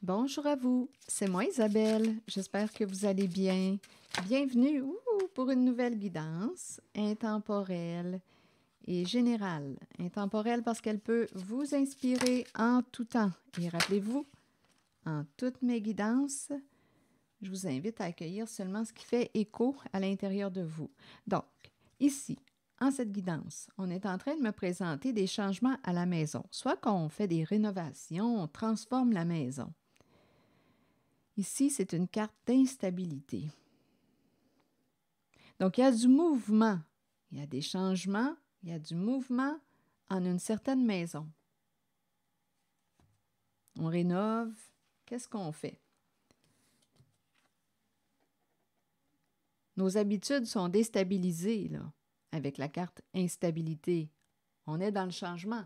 Bonjour à vous, c'est moi Isabelle, j'espère que vous allez bien. Bienvenue pour une nouvelle guidance intemporelle et générale. Intemporelle parce qu'elle peut vous inspirer en tout temps. Et rappelez-vous, en toutes mes guidances, je vous invite à accueillir seulement ce qui fait écho à l'intérieur de vous. Donc, ici, en cette guidance, on est en train de me présenter des changements à la maison. Soit qu'on fait des rénovations, on transforme la maison. Ici, c'est une carte d'instabilité. Donc, il y a du mouvement, il y a des changements, il y a du mouvement en une certaine maison. On rénove, qu'est-ce qu'on fait? Nos habitudes sont déstabilisées, là, avec la carte instabilité. On est dans le changement.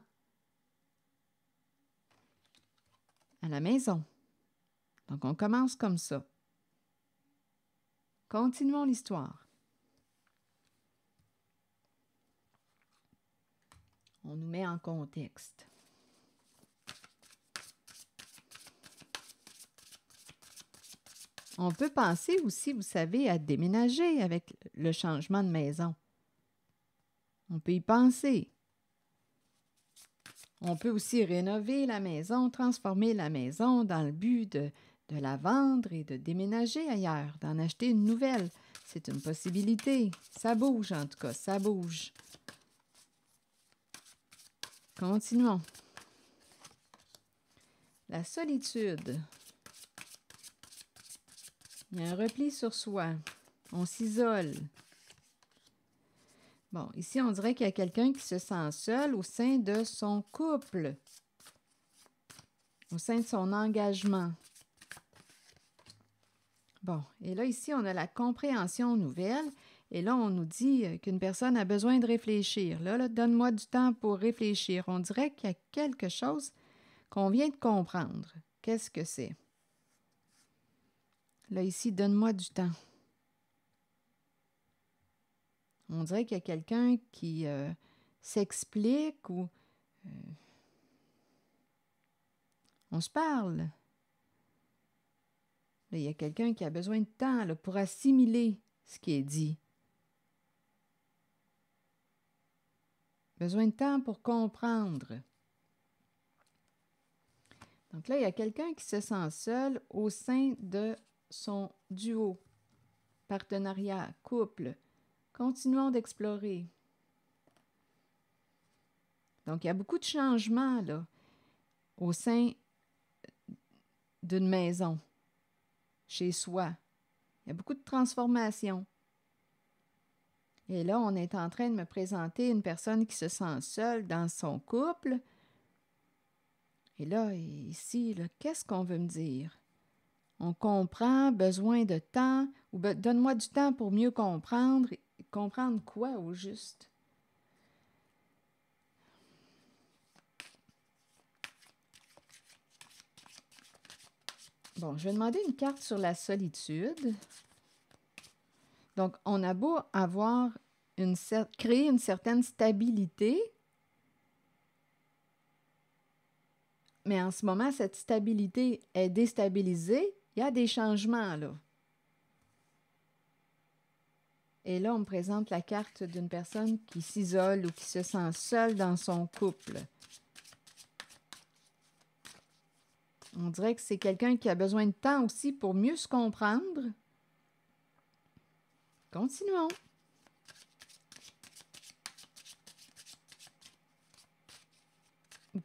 À la maison. Donc, on commence comme ça. Continuons l'histoire. On nous met en contexte. On peut penser aussi, vous savez, à déménager avec le changement de maison. On peut y penser. On peut aussi rénover la maison, transformer la maison dans le but de la vendre et de déménager ailleurs, d'en acheter une nouvelle. C'est une possibilité. Ça bouge en tout cas, ça bouge. Continuons. La solitude. Il y a un repli sur soi. On s'isole. Bon, ici, on dirait qu'il y a quelqu'un qui se sent seul au sein de son couple, au sein de son engagement. Bon, et là, ici, on a la compréhension nouvelle. Et là, on nous dit qu'une personne a besoin de réfléchir. Là, donne-moi du temps pour réfléchir. On dirait qu'il y a quelque chose qu'on vient de comprendre. Qu'est-ce que c'est? Là, ici, donne-moi du temps. On dirait qu'il y a quelqu'un qui s'explique ou on se parle. Là, il y a quelqu'un qui a besoin de temps là, pour assimiler ce qui est dit. Besoin de temps pour comprendre. Donc là, il y a quelqu'un qui se sent seul au sein de son duo, partenariat, couple. Continuons d'explorer. Donc, il y a beaucoup de changements là, au sein d'une maison, chez soi. Il y a beaucoup de transformations. Et là, on est en train de me présenter une personne qui se sent seule dans son couple. Et là, ici, là, qu'est-ce qu'on veut me dire? On comprend, besoin de temps, ou donne-moi du temps pour mieux comprendre. Comprendre quoi au juste? Bon, je vais demander une carte sur la solitude. Donc, on a beau avoir créer une certaine stabilité, mais en ce moment, cette stabilité est déstabilisée. Il y a des changements, là. Et là, on me présente la carte d'une personne qui s'isole ou qui se sent seule dans son couple. On dirait que c'est quelqu'un qui a besoin de temps aussi pour mieux se comprendre. Continuons.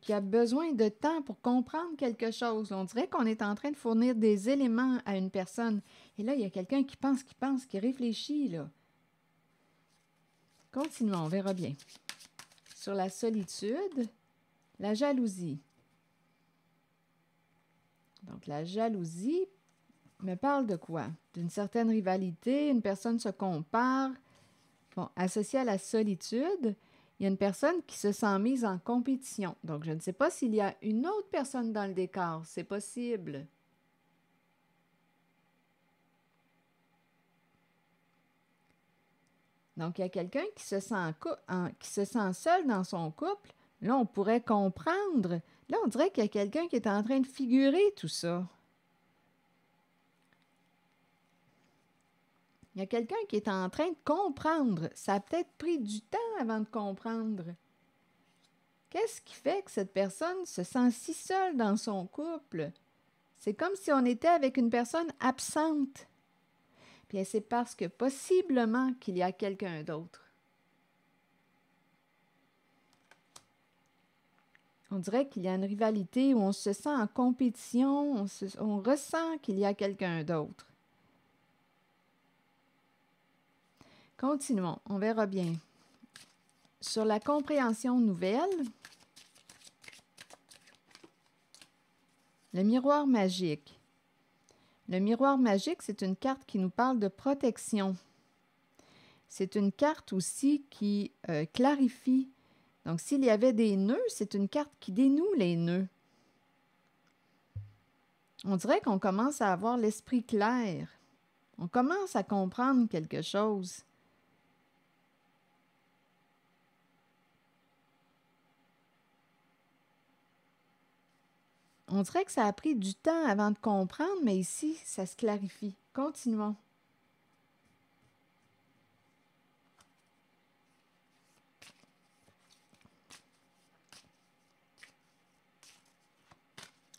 Qui a besoin de temps pour comprendre quelque chose. On dirait qu'on est en train de fournir des éléments à une personne. Et là, il y a quelqu'un qui pense, qui réfléchit, là. Continuons, on verra bien. Sur la solitude, la jalousie. Donc, la jalousie me parle de quoi? D'une certaine rivalité, une personne se compare. Bon, associé à la solitude, il y a une personne qui se sent mise en compétition. Donc, je ne sais pas s'il y a une autre personne dans le décor. C'est possible. Donc, il y a quelqu'un qui se sent seul dans son couple. Là, on pourrait comprendre. Là, on dirait qu'il y a quelqu'un qui est en train de figurer tout ça. Il y a quelqu'un qui est en train de comprendre. Ça a peut-être pris du temps avant de comprendre. Qu'est-ce qui fait que cette personne se sent si seule dans son couple? C'est comme si on était avec une personne absente. Bien, c'est parce que possiblement qu'il y a quelqu'un d'autre. On dirait qu'il y a une rivalité où on se sent en compétition, on ressent qu'il y a quelqu'un d'autre. Continuons, on verra bien. Sur la compréhension nouvelle, le miroir magique. Le miroir magique, c'est une carte qui nous parle de protection. C'est une carte aussi qui clarifie. Donc, s'il y avait des nœuds, c'est une carte qui dénoue les nœuds. On dirait qu'on commence à avoir l'esprit clair. On commence à comprendre quelque chose. On dirait que ça a pris du temps avant de comprendre, mais ici, ça se clarifie. Continuons.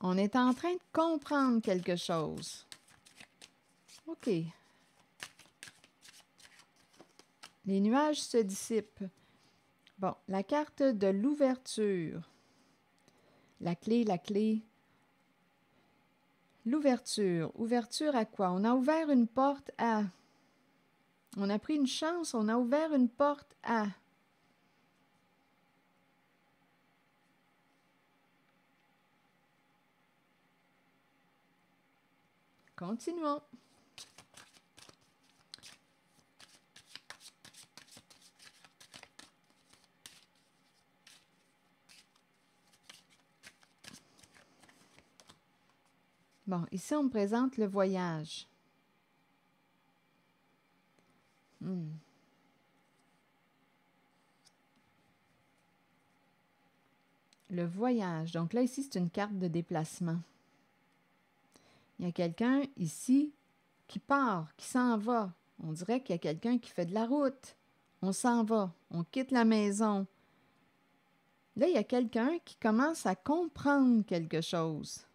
On est en train de comprendre quelque chose. OK. Les nuages se dissipent. Bon, la carte de l'ouverture. La clé. L'ouverture. Ouverture à quoi? On a ouvert une porte à. On a pris une chance, on a ouvert une porte à. Continuons. Bon, ici, on me présente le voyage. Le voyage. Donc là, ici, c'est une carte de déplacement. Il y a quelqu'un ici qui part, qui s'en va. On dirait qu'il y a quelqu'un qui fait de la route. On s'en va, on quitte la maison. Là, il y a quelqu'un qui commence à comprendre quelque chose.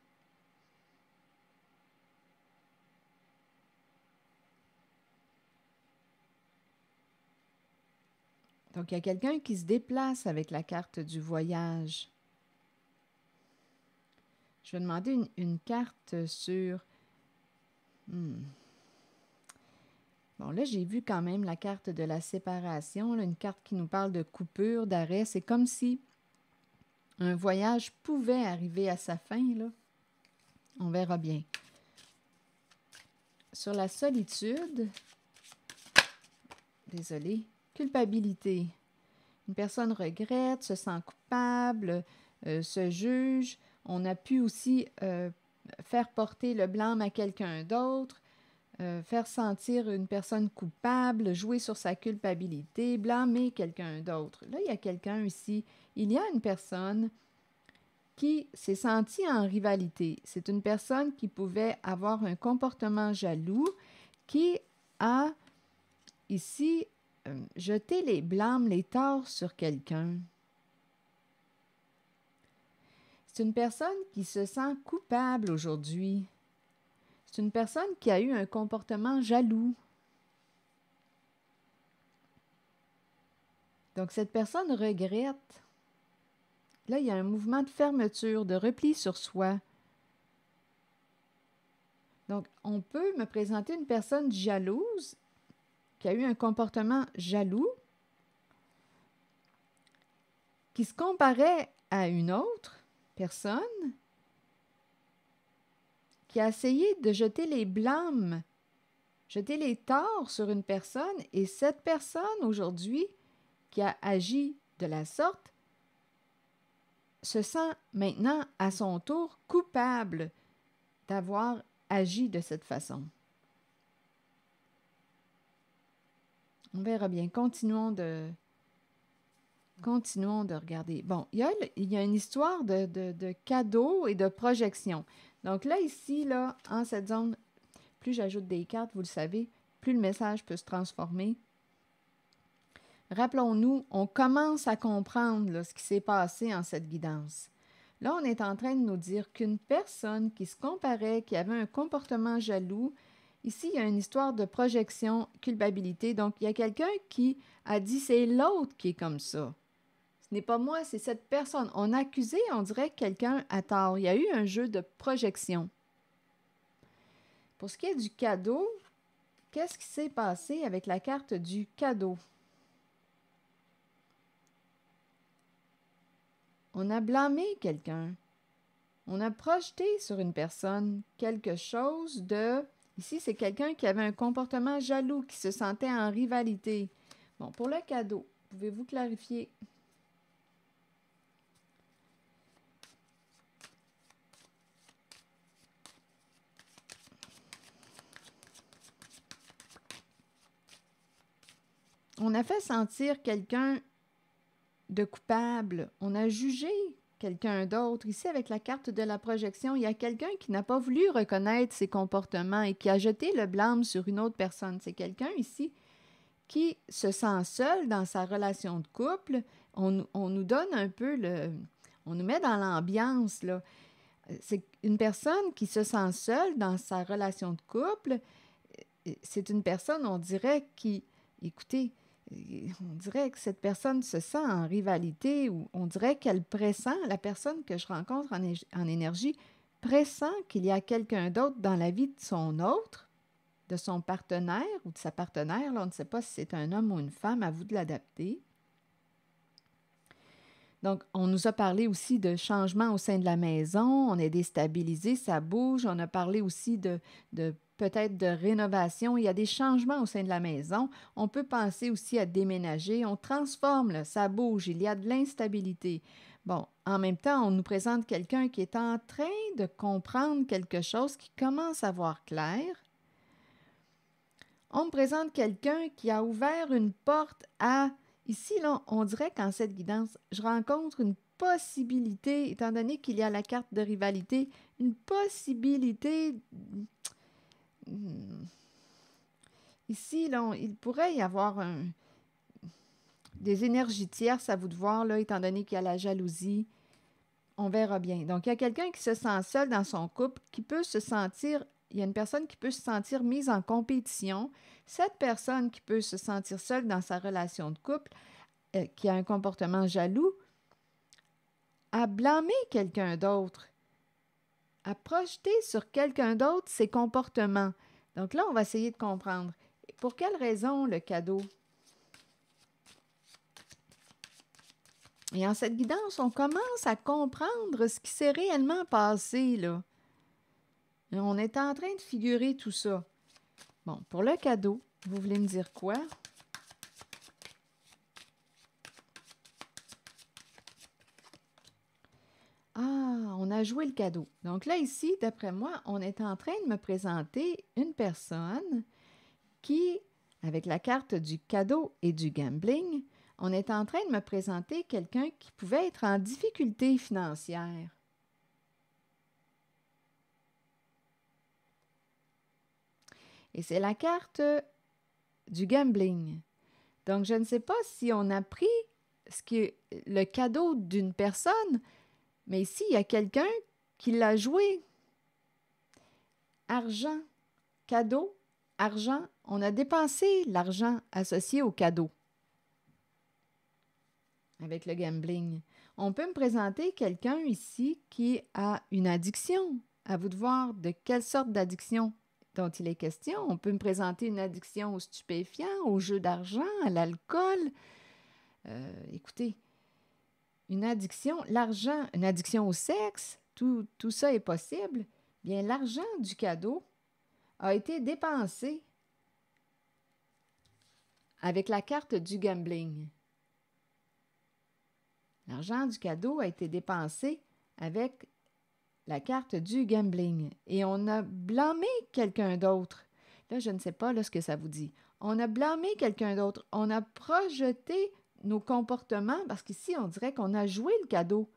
Donc, il y a quelqu'un qui se déplace avec la carte du voyage. Je vais demander une carte sur... Bon, là, j'ai vu quand même la carte de la séparation, là, une carte qui nous parle de coupure, d'arrêt. C'est comme si un voyage pouvait arriver à sa fin, là. On verra bien. Sur la solitude, désolée, culpabilité. Une personne regrette, se sent coupable, se juge. On a pu aussi faire porter le blâme à quelqu'un d'autre, faire sentir une personne coupable, jouer sur sa culpabilité, blâmer quelqu'un d'autre. Là, il y a quelqu'un ici. Il y a une personne qui s'est sentie en rivalité. C'est une personne qui pouvait avoir un comportement jaloux, qui a ici jeté les blâmes, les torts sur quelqu'un. C'est une personne qui se sent coupable aujourd'hui. C'est une personne qui a eu un comportement jaloux. Donc, cette personne regrette. Là, il y a un mouvement de fermeture, de repli sur soi. Donc, on peut me présenter une personne jalouse qui a eu un comportement jaloux, qui se comparait à une autre personne, qui a essayé de jeter les blâmes, jeter les torts sur une personne, et cette personne aujourd'hui qui a agi de la sorte se sent maintenant à son tour coupable d'avoir agi de cette façon. On verra bien. Continuons de regarder. Bon, il y a une histoire de cadeaux et de projections. Donc là, ici, là, en cette zone, plus j'ajoute des cartes, vous le savez, plus le message peut se transformer. Rappelons-nous, on commence à comprendre là, ce qui s'est passé en cette guidance. Là, on est en train de nous dire qu'une personne qui se comparait, qui avait un comportement jaloux, ici, il y a une histoire de projection, culpabilité. Donc, il y a quelqu'un qui a dit « c'est l'autre qui est comme ça ». Ce n'est pas moi, c'est cette personne. On a accusé, on dirait, quelqu'un à tort. Il y a eu un jeu de projection. Pour ce qui est du cadeau, qu'est-ce qui s'est passé avec la carte du cadeau? On a blâmé quelqu'un. On a projeté sur une personne quelque chose de... Ici, c'est quelqu'un qui avait un comportement jaloux, qui se sentait en rivalité. Bon, pour le cadeau, pouvez-vous clarifier? On a fait sentir quelqu'un de coupable. On a jugé quelqu'un d'autre. Ici, avec la carte de la projection, il y a quelqu'un qui n'a pas voulu reconnaître ses comportements et qui a jeté le blâme sur une autre personne. C'est quelqu'un ici qui se sent seul dans sa relation de couple. On nous donne un peu le... On nous met dans l'ambiance, là. C'est une personne qui se sent seule dans sa relation de couple. C'est une personne, on dirait, qui... Écoutez, on dirait que cette personne se sent en rivalité ou on dirait qu'elle pressent, la personne que je rencontre en énergie, pressent qu'il y a quelqu'un d'autre dans la vie de son autre, de son partenaire ou de sa partenaire. Là, on ne sait pas si c'est un homme ou une femme, à vous de l'adapter. Donc, on nous a parlé aussi de changements au sein de la maison, on est déstabilisé, ça bouge. On a parlé aussi de peut-être de rénovation. Il y a des changements au sein de la maison. On peut penser aussi à déménager. On transforme, là, ça bouge. Il y a de l'instabilité. Bon, en même temps, on nous présente quelqu'un qui est en train de comprendre quelque chose, qui commence à voir clair. On me présente quelqu'un qui a ouvert une porte à... Ici, là, on dirait qu'en cette guidance, je rencontre une possibilité, étant donné qu'il y a la carte de rivalité, une possibilité... Ici, là, il pourrait y avoir des énergies tierces à vous de voir, là, étant donné qu'il y a la jalousie. On verra bien. Donc, il y a quelqu'un qui se sent seul dans son couple, qui peut se sentir... Il y a une personne qui peut se sentir mise en compétition. Cette personne qui peut se sentir seule dans sa relation de couple, qui a un comportement jaloux, a blâmé quelqu'un d'autre, a projeté sur quelqu'un d'autre ses comportements. Donc là, on va essayer de comprendre. Pour quelle raison le cadeau? Et en cette guidance, on commence à comprendre ce qui s'est réellement passé, là. On est en train de figurer tout ça. Bon, pour le cadeau, vous voulez me dire quoi? Ah, on a joué le cadeau. Donc là, ici, d'après moi, on est en train de me présenter une personne qui, avec la carte du cadeau et du gambling, on est en train de me présenter quelqu'un qui pouvait être en difficulté financière. Et c'est la carte du gambling. Donc, je ne sais pas si on a pris le cadeau d'une personne, mais ici, il y a quelqu'un qui l'a joué. Argent, cadeau, argent. On a dépensé l'argent associé au cadeau avec le gambling. On peut me présenter quelqu'un ici qui a une addiction. À vous de voir de quelle sorte d'addiction dont il est question. On peut me présenter une addiction aux stupéfiants, aux jeux d'argent, à l'alcool. Écoutez, une addiction, l'argent, une addiction au sexe, tout ça est possible. Bien, l'argent du cadeau a été dépensé avec la carte du gambling. L'argent du cadeau a été dépensé avec la carte du gambling. Et on a blâmé quelqu'un d'autre. Là, je ne sais pas là, ce que ça vous dit. On a blâmé quelqu'un d'autre. On a projeté nos comportements, parce qu'ici, on dirait qu'on a joué le cadeau.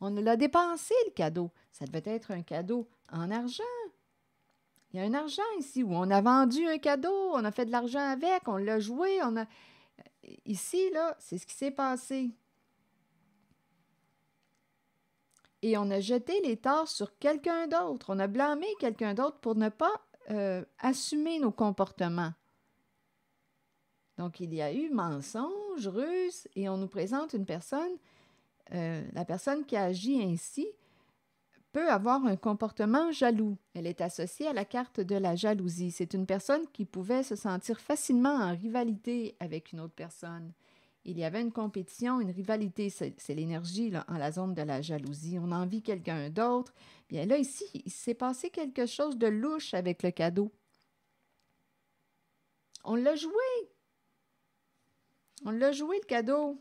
On l'a dépensé, le cadeau. Ça devait être un cadeau en argent. Il y a un argent ici où on a vendu un cadeau, on a fait de l'argent avec, on l'a joué, on a... Ici, là, c'est ce qui s'est passé. Et on a jeté les torts sur quelqu'un d'autre. On a blâmé quelqu'un d'autre pour ne pas assumer nos comportements. Donc, il y a eu mensonge, ruse, et on nous présente une personne, la personne qui agit ainsi peut avoir un comportement jaloux. Elle est associée à la carte de la jalousie. C'est une personne qui pouvait se sentir facilement en rivalité avec une autre personne. Il y avait une compétition, une rivalité, c'est l'énergie là, en la zone de la jalousie. On envie quelqu'un d'autre. Bien là, ici, il s'est passé quelque chose de louche avec le cadeau. On l'a joué. On l'a joué, le cadeau.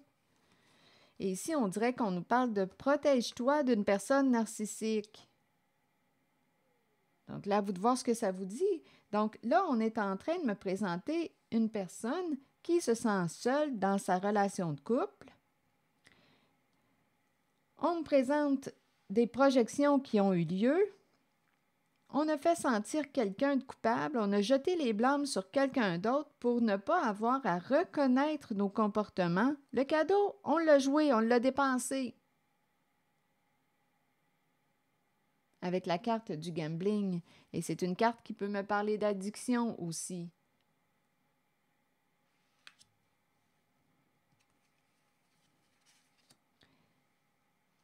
Et ici, on dirait qu'on nous parle de protège-toi d'une personne narcissique. Donc là, à vous de voir ce que ça vous dit. Donc là, on est en train de me présenter une personne qui se sent seule dans sa relation de couple. On me présente des projections qui ont eu lieu. On a fait sentir quelqu'un de coupable. On a jeté les blâmes sur quelqu'un d'autre pour ne pas avoir à reconnaître nos comportements. Le cadeau, on l'a joué, on l'a dépensé. Avec la carte du gambling. Et c'est une carte qui peut me parler d'addiction aussi.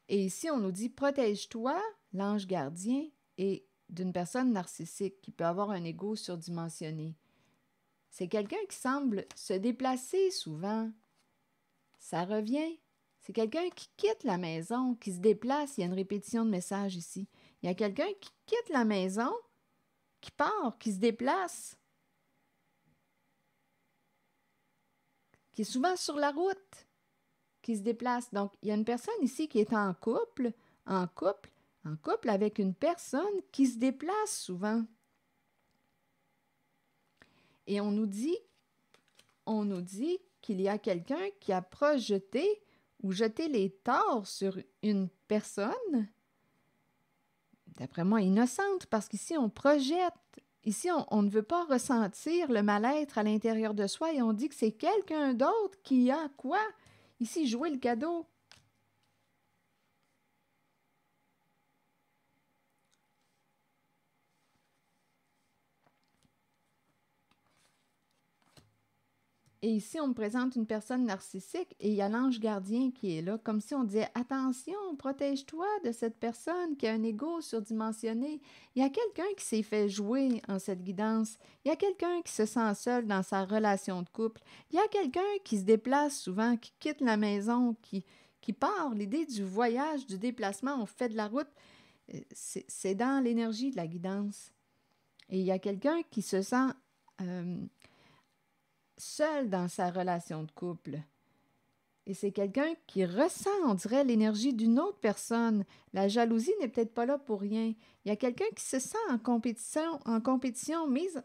Et ici, on nous dit « Protège-toi, l'ange gardien, et d'une personne narcissique qui peut avoir un ego surdimensionné. » C'est quelqu'un qui semble se déplacer souvent. Ça revient. C'est quelqu'un qui quitte la maison, qui se déplace. Il y a une répétition de message ici. Il y a quelqu'un qui quitte la maison, qui part, qui se déplace, qui est souvent sur la route, qui se déplace. Donc, il y a une personne ici qui est en couple avec une personne qui se déplace souvent. Et on nous dit qu'il y a quelqu'un qui a projeté ou jeté les torts sur une personne, d'après moi, innocente, parce qu'ici, on projette. Ici, on ne veut pas ressentir le mal-être à l'intérieur de soi et on dit que c'est quelqu'un d'autre qui a quoi? Ici, jouer le cadeau. Et ici, on me présente une personne narcissique et il y a l'ange gardien qui est là, comme si on disait « Attention, protège-toi de cette personne qui a un ego surdimensionné. » Il y a quelqu'un qui s'est fait jouer en cette guidance. Il y a quelqu'un qui se sent seul dans sa relation de couple. Il y a quelqu'un qui se déplace souvent, qui quitte la maison, qui part. L'idée du voyage, du déplacement, on fait de la route, c'est dans l'énergie de la guidance. Et il y a quelqu'un qui se sent... seul dans sa relation de couple. Et c'est quelqu'un qui ressent, on dirait, l'énergie d'une autre personne. La jalousie n'est peut-être pas là pour rien. Il y a quelqu'un qui se sent en compétition,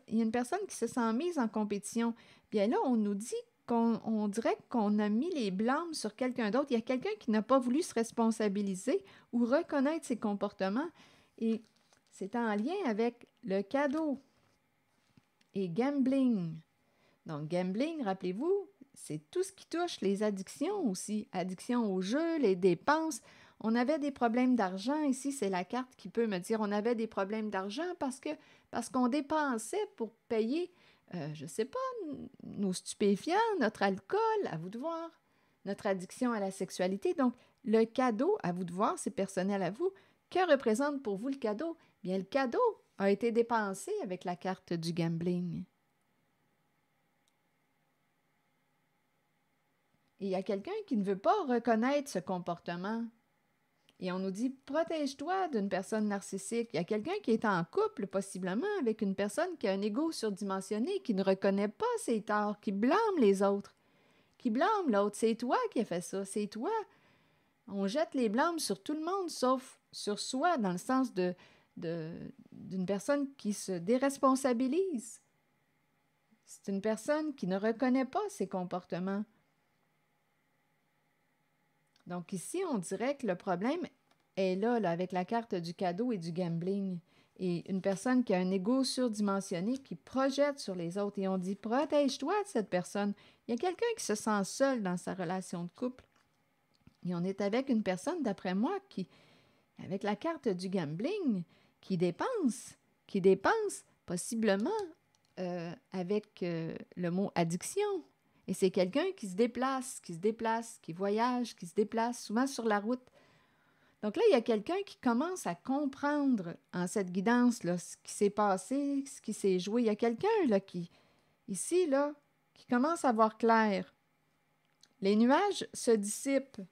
il y a une personne qui se sent mise en compétition. Bien là, on nous dit on dirait qu'on a mis les blâmes sur quelqu'un d'autre. Il y a quelqu'un qui n'a pas voulu se responsabiliser ou reconnaître ses comportements. Et c'est en lien avec le cadeau et gambling. Donc, gambling, rappelez-vous, c'est tout ce qui touche les addictions aussi. Addiction au jeu, les dépenses. On avait des problèmes d'argent. Ici, c'est la carte qui peut me dire on avait des problèmes d'argent parce qu'on dépensait pour payer, je ne sais pas, nos stupéfiants, notre alcool, à vous de voir, notre addiction à la sexualité. Donc, le cadeau, à vous de voir, c'est personnel à vous. Que représente pour vous le cadeau? Bien, le cadeau a été dépensé avec la carte du gambling. Et il y a quelqu'un qui ne veut pas reconnaître ce comportement. Et on nous dit « Protège-toi d'une personne narcissique ». Il y a quelqu'un qui est en couple, possiblement, avec une personne qui a un ego surdimensionné, qui ne reconnaît pas ses torts, qui blâme les autres, qui blâme l'autre. « C'est toi qui as fait ça, c'est toi ». On jette les blâmes sur tout le monde, sauf sur soi, dans le sens d'une personne qui se déresponsabilise. C'est une personne qui ne reconnaît pas ses comportements. Donc ici, on dirait que le problème est là, avec la carte du cadeau et du gambling. Et une personne qui a un ego surdimensionné, qui projette sur les autres. Et on dit, protège-toi de cette personne. Il y a quelqu'un qui se sent seul dans sa relation de couple. Et on est avec une personne, d'après moi, qui, avec la carte du gambling, qui dépense possiblement avec le mot addiction. Et c'est quelqu'un qui se déplace, qui voyage, qui se déplace, souvent sur la route. Donc là, il y a quelqu'un qui commence à comprendre en cette guidance-là ce qui s'est passé, ce qui s'est joué. Il y a quelqu'un là qui, ici, là, qui commence à voir clair. Les nuages se dissipent.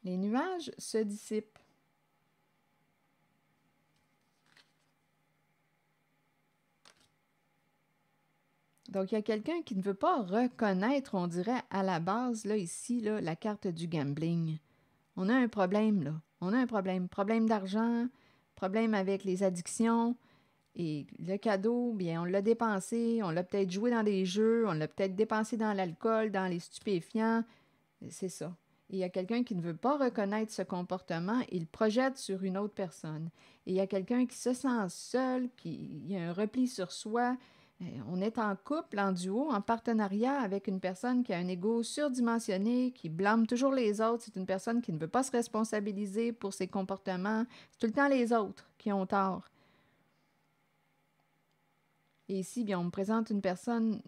Les nuages se dissipent. Donc, il y a quelqu'un qui ne veut pas reconnaître, on dirait, à la base, là, ici, là, la carte du gambling. On a un problème, là. On a un problème. Problème d'argent, problème avec les addictions. Et le cadeau, bien, on l'a dépensé, on l'a peut-être joué dans des jeux, on l'a peut-être dépensé dans l'alcool, dans les stupéfiants. C'est ça. Et il y a quelqu'un qui ne veut pas reconnaître ce comportement, il le projette sur une autre personne. Et il y a quelqu'un qui se sent seul, il y a un repli sur soi. On est en couple, en duo, en partenariat avec une personne qui a un ego surdimensionné, qui blâme toujours les autres. C'est une personne qui ne veut pas se responsabiliser pour ses comportements. C'est tout le temps les autres qui ont tort. Et ici, bien, on me présente une personne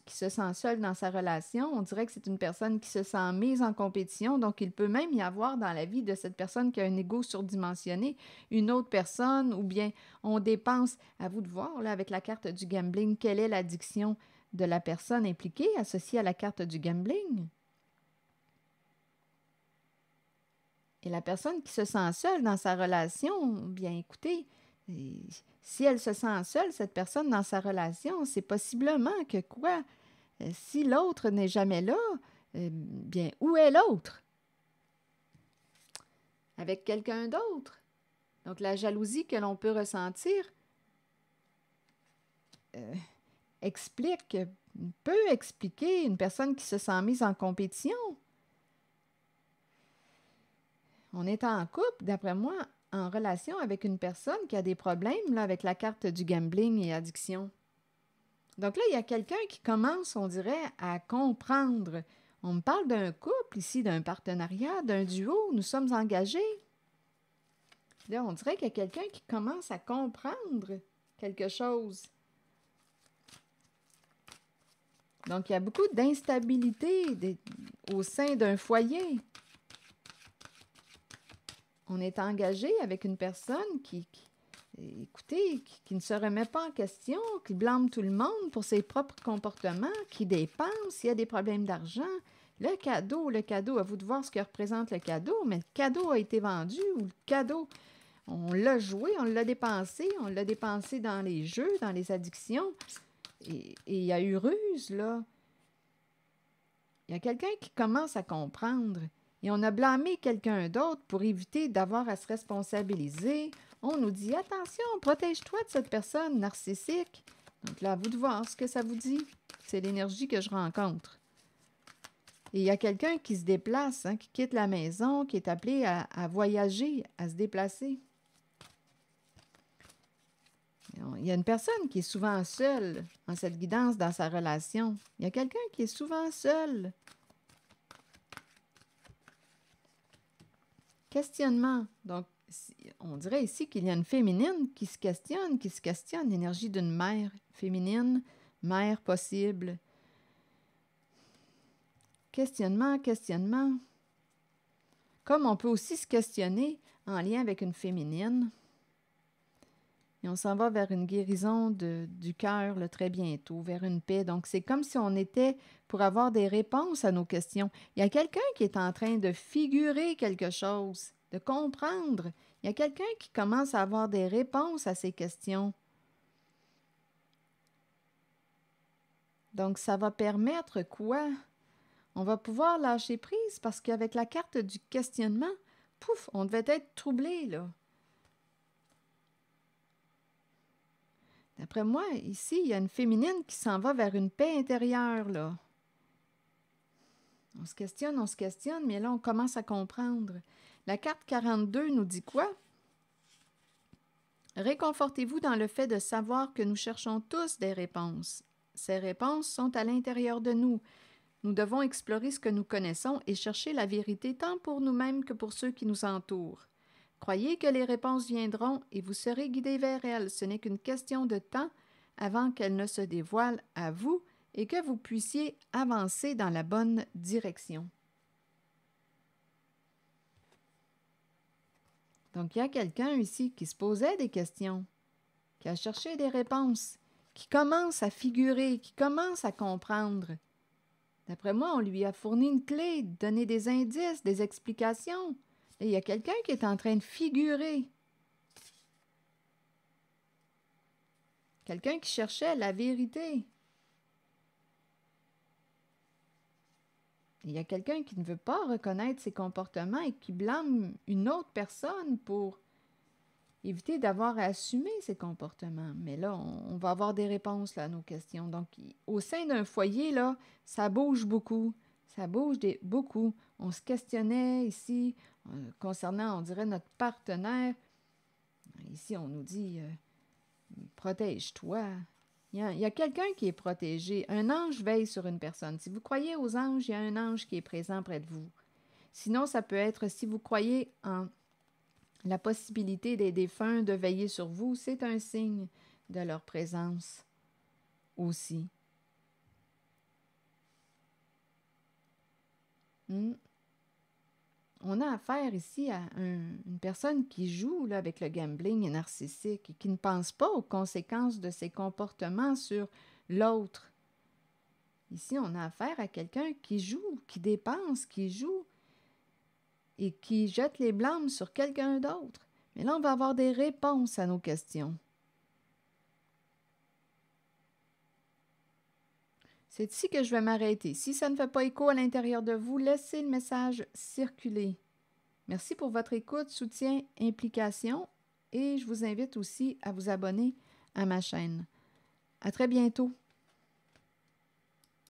qui se sent seule dans sa relation. On dirait que c'est une personne qui se sent mise en compétition. Donc, il peut même y avoir dans la vie de cette personne qui a un ego surdimensionné une autre personne, ou bien on dépense. À vous de voir, là, avec la carte du gambling, quelle est l'addiction de la personne impliquée, associée à la carte du gambling. Et la personne qui se sent seule dans sa relation, bien, écoutez, si elle se sent seule, cette personne dans sa relation, c'est possiblement que quoi? Si l'autre n'est jamais là, bien, où est l'autre? Avec quelqu'un d'autre. Donc, la jalousie que l'on peut ressentir peut expliquer une personne qui se sent mise en compétition. On est en couple, d'après moi, en relation avec une personne qui a des problèmes là, avec la carte du gambling et addiction. Donc là, il y a quelqu'un qui commence, on dirait, à comprendre. On me parle d'un couple ici, d'un partenariat, d'un duo, nous sommes engagés. Là, on dirait qu'il y a quelqu'un qui commence à comprendre quelque chose. Donc, il y a beaucoup d'instabilité au sein d'un foyer. On est engagé avec une personne qui ne se remet pas en question, qui blâme tout le monde pour ses propres comportements, qui dépense, il y a des problèmes d'argent. Le cadeau, à vous de voir ce que représente le cadeau, mais le cadeau a été vendu ou le cadeau, on l'a joué, on l'a dépensé dans les jeux, dans les addictions. Et il y a eu ruse, là. Il y a quelqu'un qui commence à comprendre. Et on a blâmé quelqu'un d'autre pour éviter d'avoir à se responsabiliser. On nous dit, attention, protège-toi de cette personne narcissique. Donc là, à vous de voir ce que ça vous dit. C'est l'énergie que je rencontre. Et il y a quelqu'un qui se déplace, qui quitte la maison, qui est appelé à voyager, à se déplacer. Il y a une personne qui est souvent seule en cette guidance dans sa relation. Il y a quelqu'un qui est souvent seul. Questionnement. Donc, on dirait ici qu'il y a une féminine qui se questionne, l'énergie d'une mère féminine, mère possible. Questionnement. Comme on peut aussi se questionner en lien avec une féminine. Et on s'en va vers une guérison du cœur très bientôt, vers une paix. Donc, c'est comme si on était pour avoir des réponses à nos questions. Il y a quelqu'un qui est en train de figurer quelque chose, de comprendre. Il y a quelqu'un qui commence à avoir des réponses à ces questions. Donc, ça va permettre quoi? On va pouvoir lâcher prise parce qu'avec la carte du questionnement, pouf, on devait être troublé, là. D'après moi, ici, il y a une féminine qui s'en va vers une paix intérieure, là. On se questionne, mais là, on commence à comprendre. La carte 42 nous dit quoi? Réconfortez-vous dans le fait de savoir que nous cherchons tous des réponses. Ces réponses sont à l'intérieur de nous. Nous devons explorer ce que nous connaissons et chercher la vérité tant pour nous-mêmes que pour ceux qui nous entourent. Croyez que les réponses viendront et vous serez guidés vers elles. Ce n'est qu'une question de temps avant qu'elles ne se dévoilent à vous et que vous puissiez avancer dans la bonne direction. Donc, il y a quelqu'un ici qui se posait des questions, qui a cherché des réponses, qui commence à figurer, qui commence à comprendre. D'après moi, on lui a fourni une clé, donné des indices, des explications. Et il y a quelqu'un qui est en train de figurer. Quelqu'un qui cherchait la vérité. Il y a quelqu'un qui ne veut pas reconnaître ses comportements et qui blâme une autre personne pour éviter d'avoir à assumer ses comportements. Mais là, on va avoir des réponses là, à nos questions. Donc, au sein d'un foyer, là, ça bouge beaucoup. Ça bouge beaucoup. On se questionnait ici concernant, on dirait, notre partenaire. Ici, on nous dit protège-toi. Il y a quelqu'un qui est protégé. Un ange veille sur une personne. Si vous croyez aux anges, il y a un ange qui est présent près de vous. Sinon, ça peut être si vous croyez en la possibilité des défunts de veiller sur vous, c'est un signe de leur présence aussi. On a affaire ici à une personne qui joue là, avec le gambling narcissique et qui ne pense pas aux conséquences de ses comportements sur l'autre. Ici, on a affaire à quelqu'un qui joue, qui dépense, qui joue et qui jette les blâmes sur quelqu'un d'autre. Mais là, on va avoir des réponses à nos questions. C'est ici que je vais m'arrêter. Si ça ne fait pas écho à l'intérieur de vous, laissez le message circuler. Merci pour votre écoute, soutien, implication et je vous invite aussi à vous abonner à ma chaîne. À très bientôt.